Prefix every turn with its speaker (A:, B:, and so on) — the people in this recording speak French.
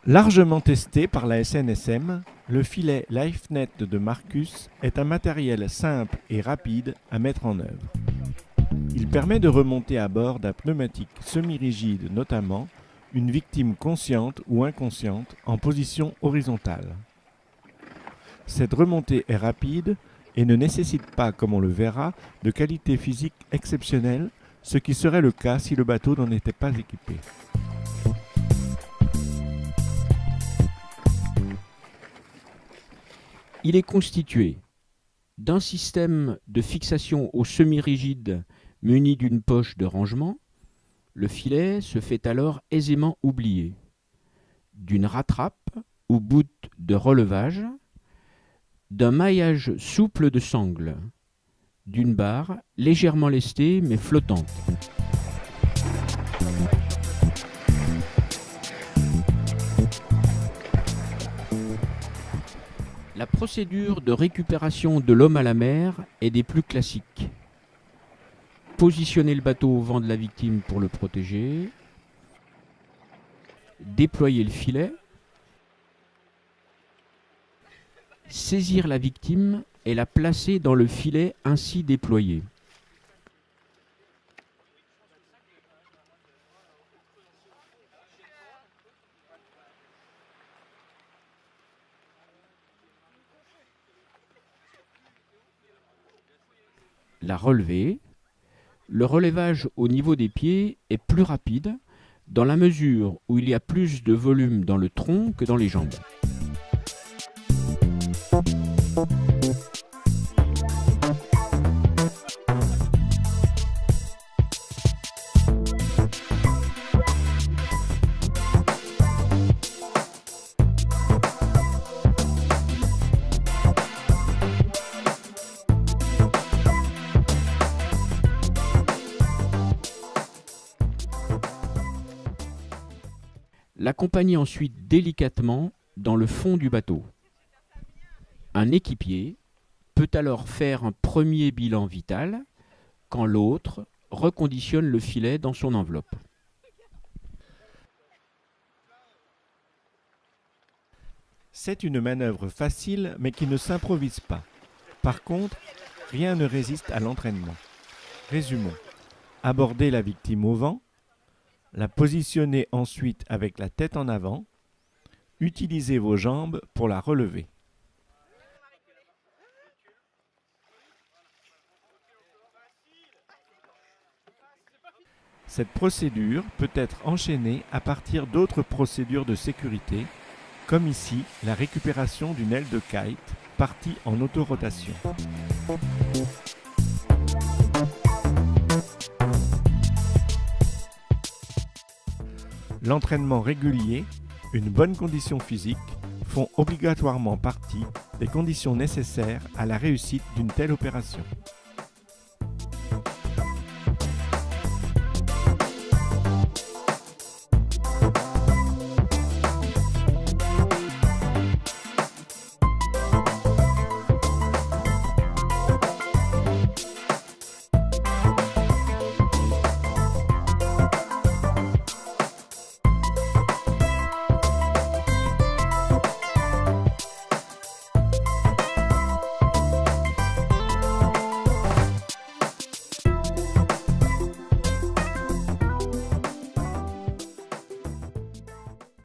A: Largement testé par la SNSM, le filet LifeNet de Marcus est un matériel simple et rapide à mettre en œuvre. Il permet de remonter à bord d'un pneumatique semi-rigide notamment une victime consciente ou inconsciente en position horizontale. Cette remontée est rapide et ne nécessite pas, comme on le verra, de qualité physique exceptionnelle, ce qui serait le cas si le bateau n'en était pas équipé.
B: Il est constitué d'un système de fixation au semi-rigide muni d'une poche de rangement. Le filet se fait alors aisément oublier. D'une rattrape ou bout de relevage, d'un maillage souple de sangle, d'une barre légèrement lestée mais flottante. La procédure de récupération de l'homme à la mer est des plus classiques. Positionner le bateau au vent de la victime pour le protéger, déployer le filet, saisir la victime et la placer dans le filet ainsi déployé. La relever. Le relevage au niveau des pieds est plus rapide dans la mesure où il y a plus de volume dans le tronc que dans les jambes. L'accompagner ensuite délicatement dans le fond du bateau. Un équipier peut alors faire un premier bilan vital quand l'autre reconditionne le filet dans son enveloppe.
A: C'est une manœuvre facile mais qui ne s'improvise pas. Par contre, rien ne résiste à l'entraînement. Résumons. Aborder la victime au vent, la positionner ensuite avec la tête en avant, utilisez vos jambes pour la relever. Cette procédure peut être enchaînée à partir d'autres procédures de sécurité, comme ici la récupération d'une aile de kite partie en autorotation. L'entraînement régulier, une bonne condition physique font obligatoirement partie des conditions nécessaires à la réussite d'une telle opération.